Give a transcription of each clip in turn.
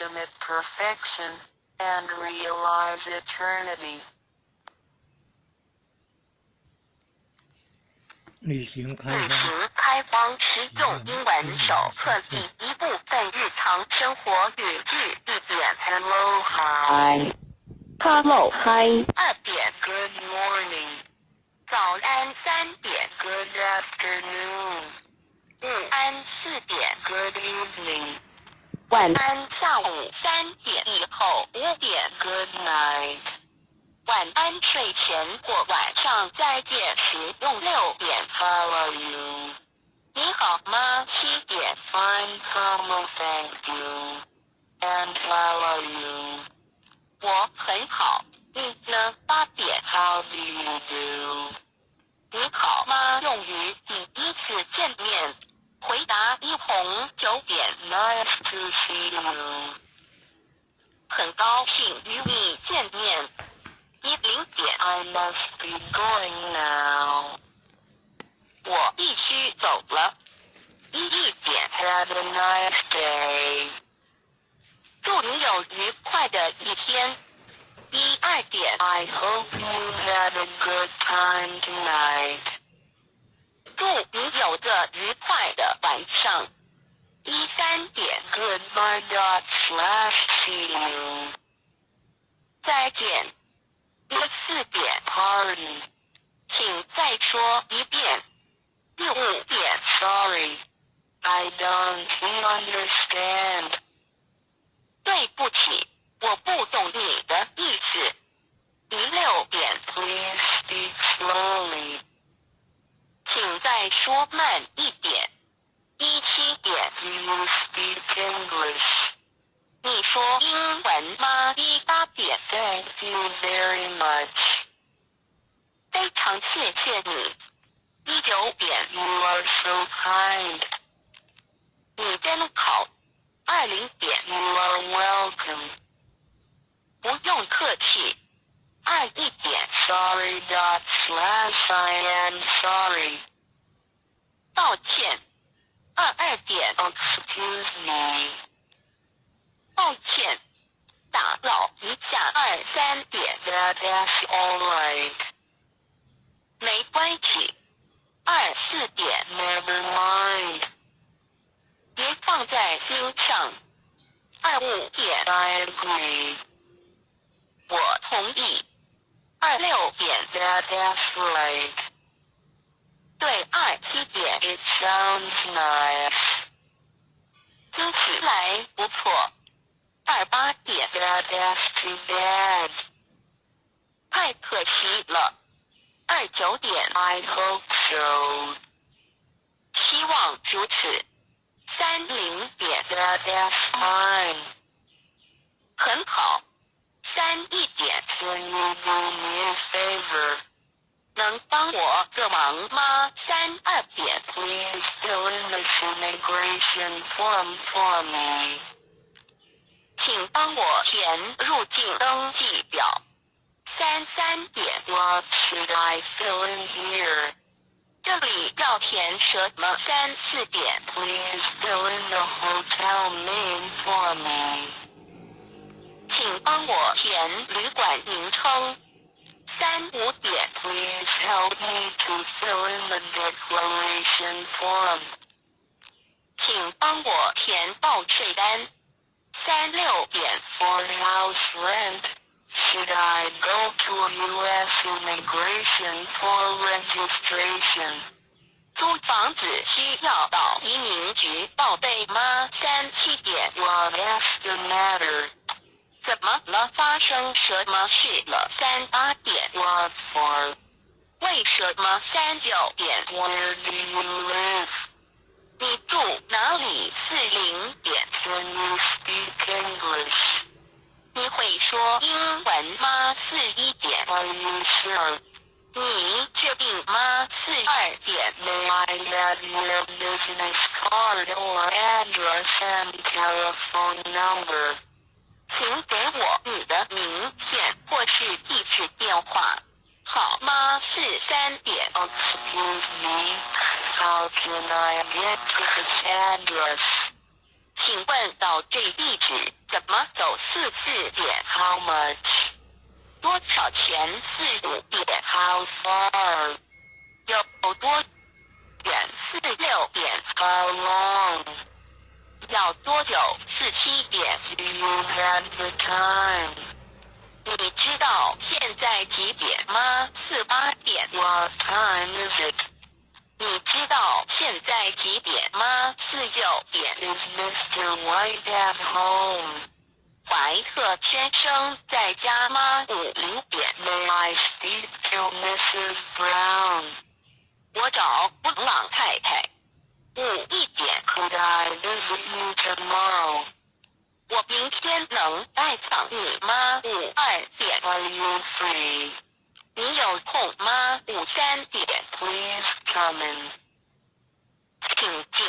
ultimate perfection and realize eternity. 旅行开旅发行开荒实用英文手册第一部分日常生活语句一点 Hello Hi Hello Hi 2点 Good morning. 早安3点 Good afternoon. 午安4点 Good evening. 晚安下午3点以后5点 Good night. 晚安睡前或晚上再见时用6点 Follow you. 你好吗7点 Fine, como, thank you. And follow you. 我很好你呢8点 How do you do? 你好吗用于第一次见面回答一红9点 Nice to see you. 很高兴与你见面10点 I must be going now. 我必须走了11点 Have a nice day. 祝你有愉快的一天12点 I hope you had a good time tonight. 祝你有个愉快的晚上13点 Goodbye. See you. 再见14点 Pardon. 请再说一遍15点 Sorry. I don't understand. 对不起我不懂你的意思16点 Please speak slowly. 请再说慢一点17点 Do you speak English? 你说英文吗18点 Thank you very much. 非常谢谢你19点 You are so kind. 你真好20点 You are welcome. 不用客气21点 Sorry. I am sorry. 道歉22点 Excuse me. 抱歉打扰一下23点 That's all right. 没关系24点 Never mind. 别放在心上25点 I agree. 我同意26点 That's right. 对27点 It sounds nice. 听起来不错28点 That's too bad. 太可惜了29点 I hope so. 希望如此30点 That's fine. 很好31点 Can you do me a favor? 能帮我个忙吗32点 Please fill in this immigration form for me. 请帮我填入境登记表33点 What should I fill in here? 这里要填什么34点 Please fill in the hotel name for me. 请帮我填旅馆名称35点 Please help me to fill in the declaration form. 请帮我填报税单36点 For house rent, should I go to U.S. immigration for registration? 租房子需要到移民局报备吗37点 What's the matter? 怎么了发生什么事了38点 What for? 为什么39点 Where do you live? 你住哪里40点 Can you speak English? 你会说英文吗41点 Are you sure? 你确定吗42点 May I have your business card or address and telephone number? 请给我你的名片或是地址电话好吗43点 Excuse me, how can I get to this address? 请问到这地址怎么走44点 How much? 多少钱？45点 How far? 有多远？46点 How long? 要多久？47点 Do you have the time? 你知道现在几点吗？48点 What time is it? 你知道现在几点吗？46点 Is Mr. White at home? 怀特先生在家吗？50点 May I speak to Mrs. Brown? 我找布朗太太。51点 Could I visit you tomorrow? 我明天能拜访你吗？52点 Are you free? 你有空吗？53点 Please come in. 请进。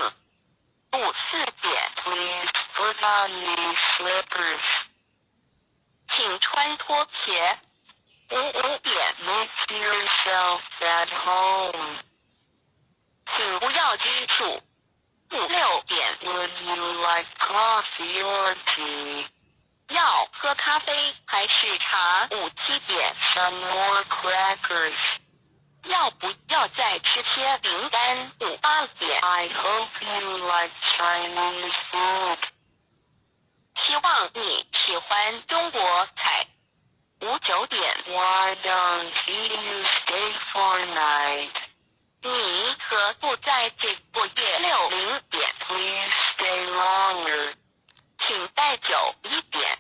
54点 Please put on these slippers. 请穿拖鞋。55点 Make yourself at home. 请不要拘束。56点 Would you like coffee or tea? 要喝咖啡还是茶？57点 Some more crackers. 要不要再吃些饼干？58点 I hope you like Chinese food. 希望你喜欢中国菜。59点 Why don't you stay for night? 你可不在这过夜。60点 Please stay longer. 请待久一点。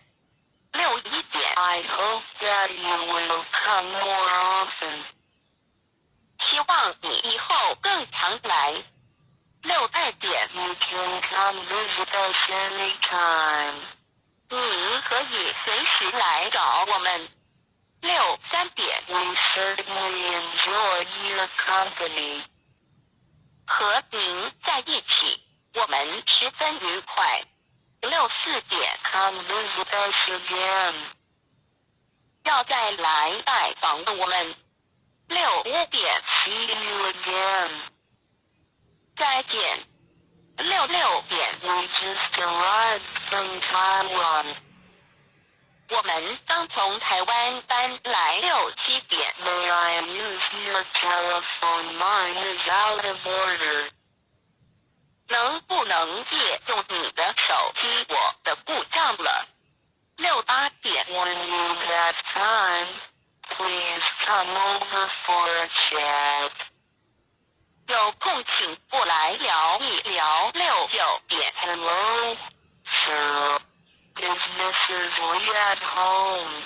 61点 I hope that you will come more often. 希望你以后更常来。62点 You can come visit us anytime. 你可以随时来找我们。63点 We certainly enjoyed your company. 和您在一起，我们十分愉快。64点 Come visit us again. 要再来拜访我们。65点 See you again. 再见。66点 We just arrived from Taiwan. 我们刚从台湾搬来。67点 May I use your telephone? Mine is out of order. 能不能借用你的手机？我的故障了。68点 When you have time, please come over for a chat. 有空请过来聊一聊。69点 Hello, sir. Is Mrs. Lee at home?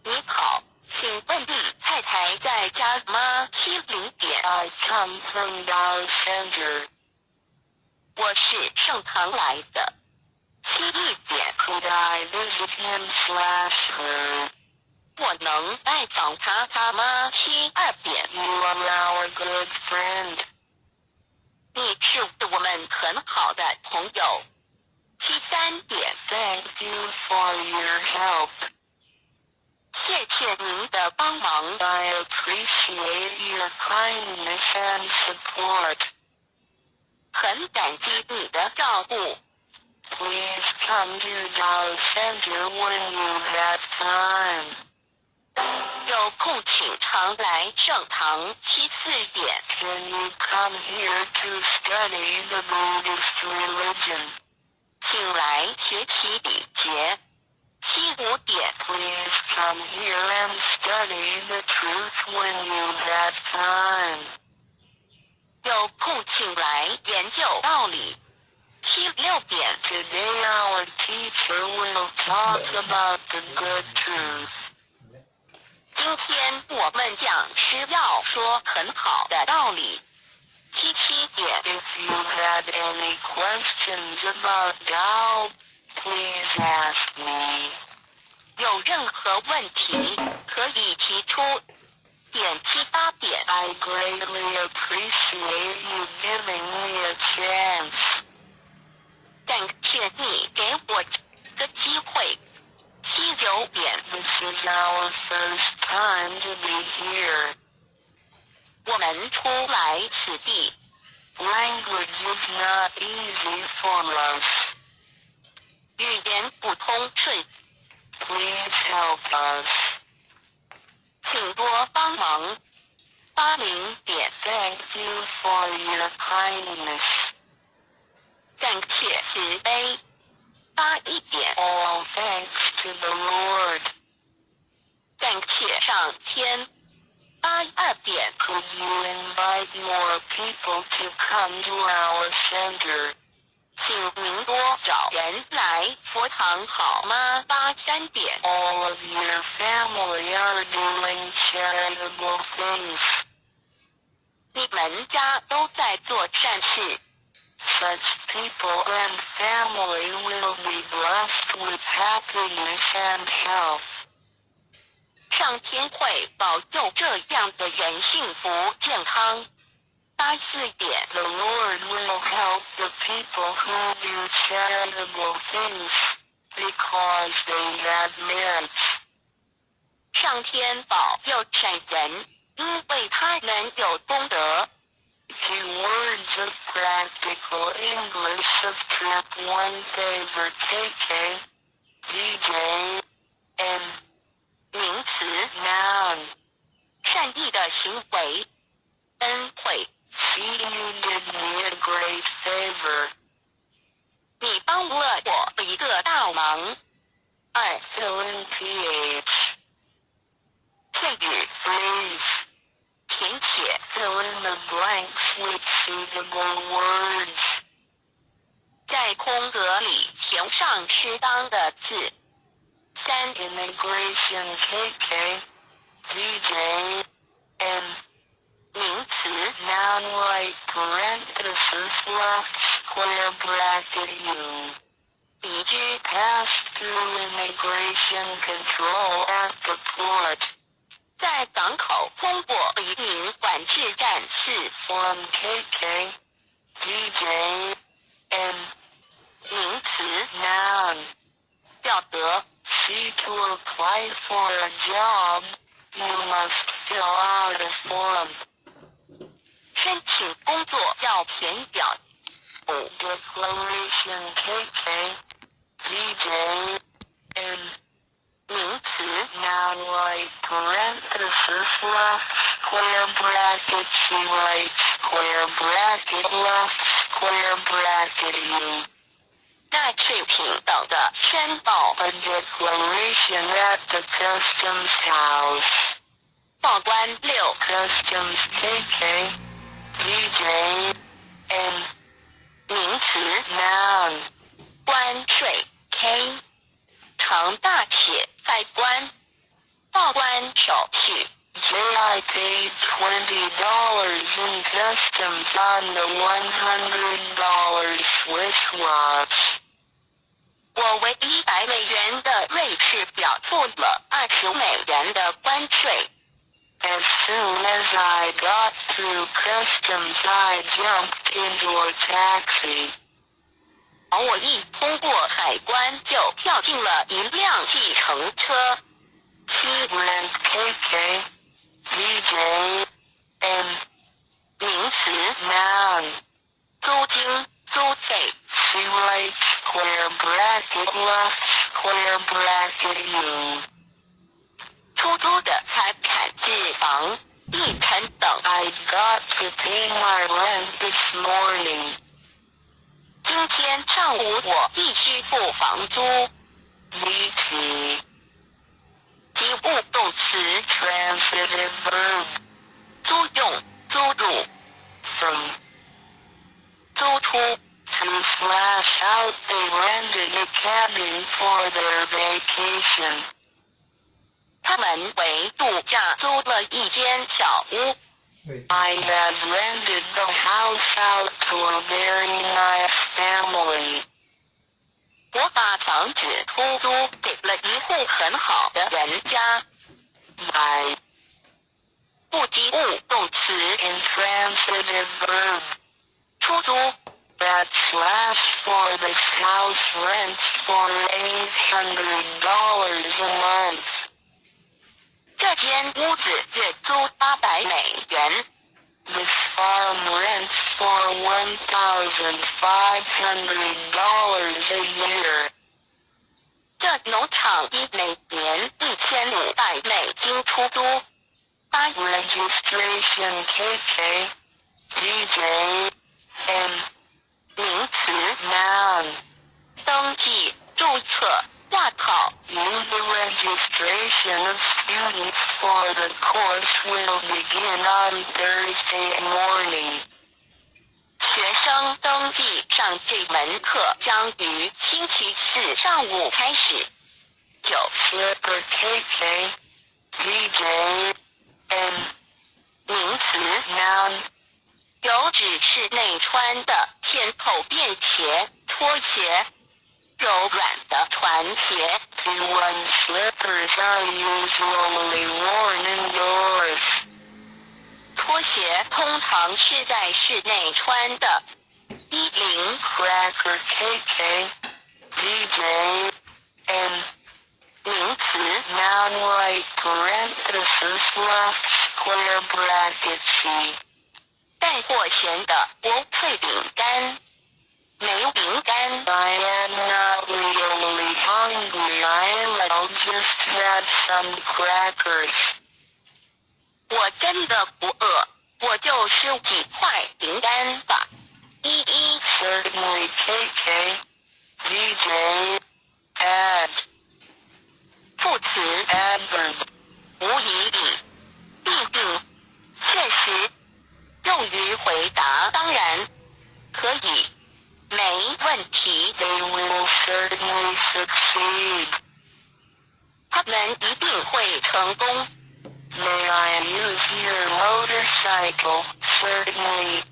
你好，请问你太太在家吗？70点 I come from Dollar Center. 我是盛唐来的。71点 Could I visit him/her? 我能拜访他吗？72点 You are our good friend. 你是我们很好的朋友。73点 Thank you for your help. 谢谢您的帮忙。 I appreciate your kindness and support. 很感激你的照顾。Please come to Dollar Center when you have time. 有空请常来盛唐。74点 Can you come here to study the Buddhist religion? 请来学习礼节。75点 Please come here and study the truth when you have time. 有空请来研究道理。76点 Today our teacher will talk about the good truth. 今天我们讲师要说很好的道理。77点 If you had any questions about Tao, please ask me. 有任何问题可以提出。78点 I greatly appreciate you giving me a chance. 感谢你给我这个机会。79点 This is our first time to be here. 我们初来此地， Language is not easy for us. 语言不通顺。Please help us. 请多帮忙。80点 Thank you for your kindness. 感谢慈悲。81点 All thanks to the Lord. 感谢上天。82点 Could you invite more people to come to our center? 请您多找人来佛堂好吗？83点 All of your family are doing charitable things. 你们家都在做善事。Such people and family will be blessed with happiness and health. 上天会保佑这样的人幸福健康。84点 The Lord will help the people who do charitable things, because they have merits. 上天保佑善人，因为他们有功德。Few words of practical English of Trip 1 Favor KK, DJ, and 名词 noun. 善意的行为，恩惠。See, you did me a great favor. 你帮了我一个大忙。2 Fill in PH. 片语 Phrase. 填写 Fill in the blanks with suitable words. 在空格里填上适当的字。3 Immigration KK, DJ, and 名词 noun right parenthesis left square bracket U. 移居 Pass through immigration control at the port. 在港口通过移民管制站4 From KK, DJ, and 名词 noun. 表格 See, to apply for a job, you must fill out a form. 申请工作要填表。5 Declaration KK, DJ, and 名词 noun right parenthesis left square bracket C right square bracket left square bracket U. 纳税品等的申报。 A declaration at the customs house. 报关6 Customs KK, DJ, and 名词 noun. 关税 K 常大写在关。报关手续 I paid $20 in customs on the $100 Swiss watch. 我为100美元的瑞士表付了20美元的关税。As soon as I got through customs, I jumped into a taxi. 而我一通过海关就跳进了一辆计程车。He rent KK, DJ, and 名词 noun. 租金租费。 See right square bracket left square bracket U. 出租的财产置房地产等。 I got to pay my rent this morning. 今天上午我必须付房租。 VT. 及物动词 Transitive verb. 租用租入 From 租出。 to slash out, they rented a cabin for their vacation. 他们为度假租了一间小屋。I had rented the house out to a very nice family. 我把房子出租给了一户很好的人家。 By 不及物动词 intransitive verb. 出租。 That slash for this house rents for $800 a month. 这间屋子月租800美元。 This farm rents for $1,500 a year. 这农场以每年$1500出租。Registration KK DJ M 名词 Noun 登记注册挂考 User registration of students for the course will begin on Thursday morning. 学生登记上这门课将于星期四上午开始。Slipper KK DJ M 名词 Noun 有指室内穿的片口便鞋、拖鞋，柔软的船鞋。One slippers are usually worn indoors. 拖鞋通常是在室内穿的。Cracker KK DJ M 名词 Noun right parenthesis left square bracket C. 带货咸的薄脆饼干。没饼干。 I am not really hungry. I'll just have some crackers. 我真的不饿，我就吃几块饼干吧。Certainly KK DJ add 副词 adverb 无疑比必定确实用于回答当然可以没问题 They will certainly succeed. 他们一定会成功。 May I use your motorcycle? Certainly.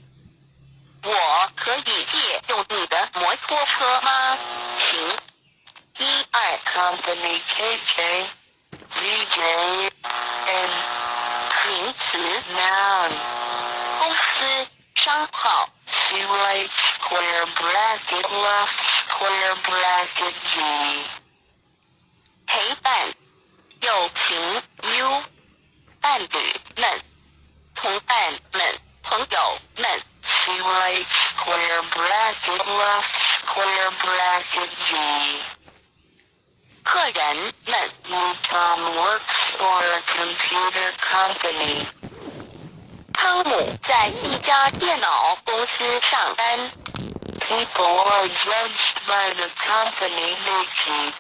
我可以借用你的摩托车吗？行。Company KK DJ N 名词 Noun 公司商号 C right square bracket left square bracket G 陪伴友情 U 伴侣们同伴们朋友们 C right square bracket left square bracket G 客人们 Tom works for a computer company. 汤姆在一家电脑公司上班。 People are judged by the company they keep.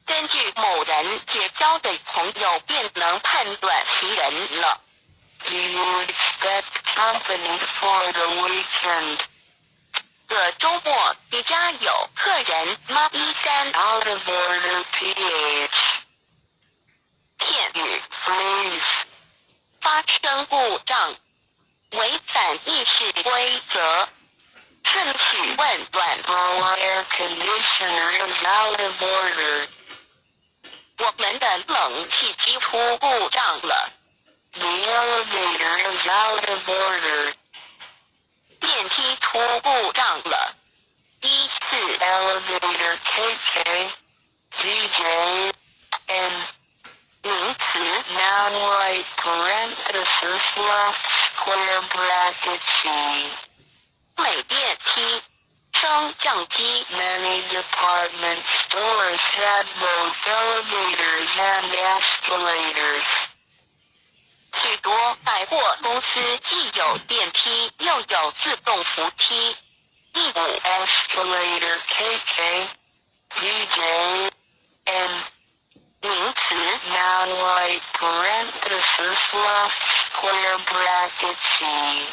根据某人结交的朋友便能判断其人了。 Do you expect company for the weekend? 这周末你家有客人吗？13 Out of order PH. 片语 Freeze. 发生故障，违反议事规则，顺序问短。 Our air conditioner is out of order. 我们的冷气机出故障了。 The elevator is out of order. 电梯出故障了。14 Elevator KK DJ N 名词 Noun right parenthesis left square bracket C. 美电梯升降机 Many department stores have both elevators and escalators. 许多百货公司既有电梯又有自动扶梯。15 Escalator KK DJ N 名词 Noun right parenthesis left square bracket C.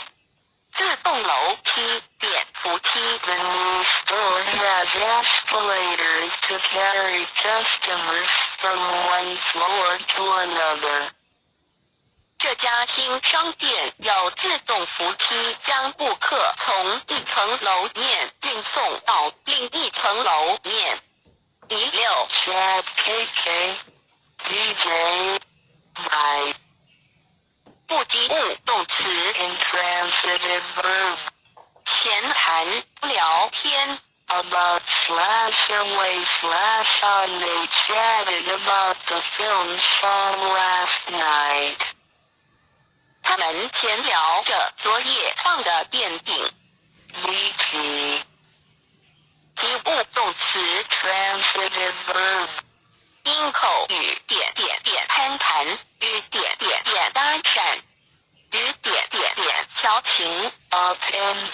自动楼梯电扶梯。 The new store has escalators to carry customers from one floor to another. 这家新商店有自动扶梯，将顾客从一层楼面运送到另一层楼面。16 Chad KK DJ by 不及物动词 intransitive verb 闲谈聊天 about slash away slash on they chatted about the film saw last night. 他们闲聊着昨夜放的电影。 VP 及物动词 transitive verb, 因口语点点点攀谈与点点点搭讪与点点点调情 attend,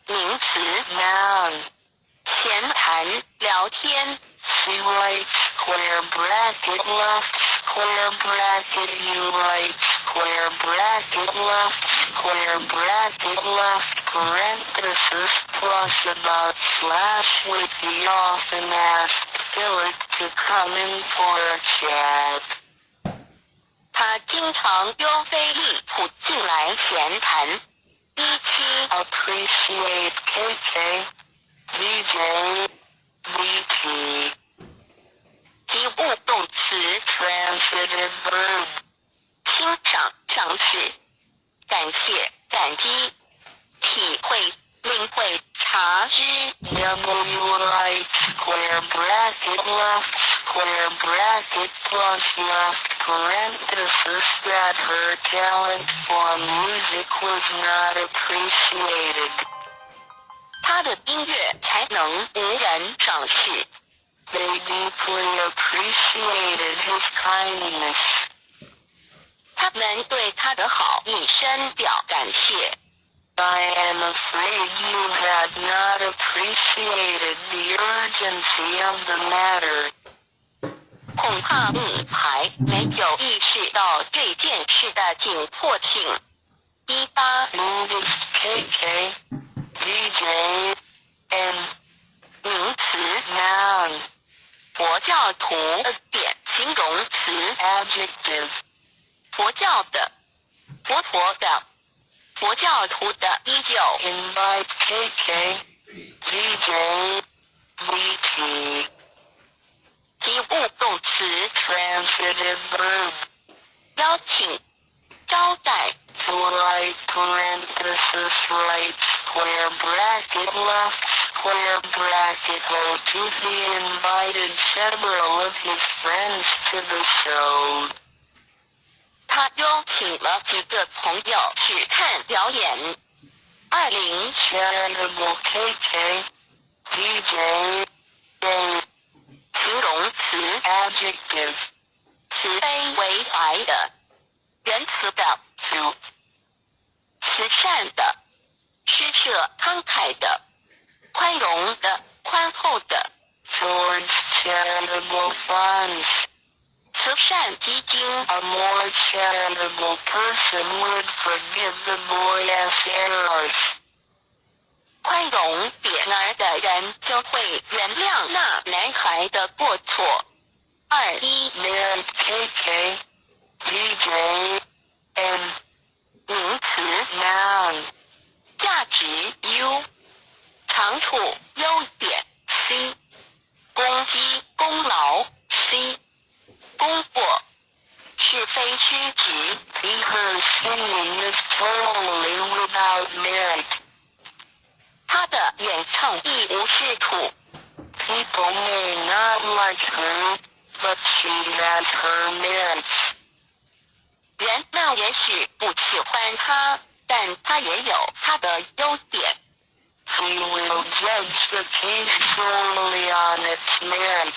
名词 noun, 闲谈聊天 see right, square bracket left, square bracket you right, square bracket left, square bracket left, parenthesis, plus about slash with the often asked Philip to come in for a chat. 他经常约菲利普进来闲谈。17 appreciate KK, VJ, VT, 及物动词 transitive verb, 欣赏赏识感谢感激体会领会察知 W right, square bracket left, square bracket plus left, parenthesis that her talent for music was not appreciated. 他的音乐才能无人赏识。 They deeply appreciated his kindness. 他们对他的好意深表感谢。 I am afraid you had not appreciated the urgency of the matter. 恐怕你还没有意识到这件事的紧迫性。18 Buddhist KK, VJ, N, 名词 noun, 佛教徒点形容词 adjective, 佛教的佛的佛教徒的依旧 invite KK, VJ, VT, 及物动词 transitive verb, 邀请招待 to right parenthesis right, square bracket left, square bracket go to he invited several of his friends to the show. 他邀请了几个朋友去看表演。20 charitable KK, VJ, A, 形容词 adjective, 慈悲为怀的仁慈的 to, 慈善的施舍慷慨的宽容的宽厚的 towards charitable funds. 慈善基金 A more charitable person would forgive the boy's errors. 宽容点儿的人就会原谅那男孩的过错。21 Merit KK, VJ, N, 名词 noun, 价值 U 长处优点 C 功绩功劳 C 功过是非曲直 he her singing is totally without merit. 他的演唱一无是处。 People may not like her, but she has her merits. 人们也许不喜欢他，但他也有他的优点。 He will judge the case solely on its merits.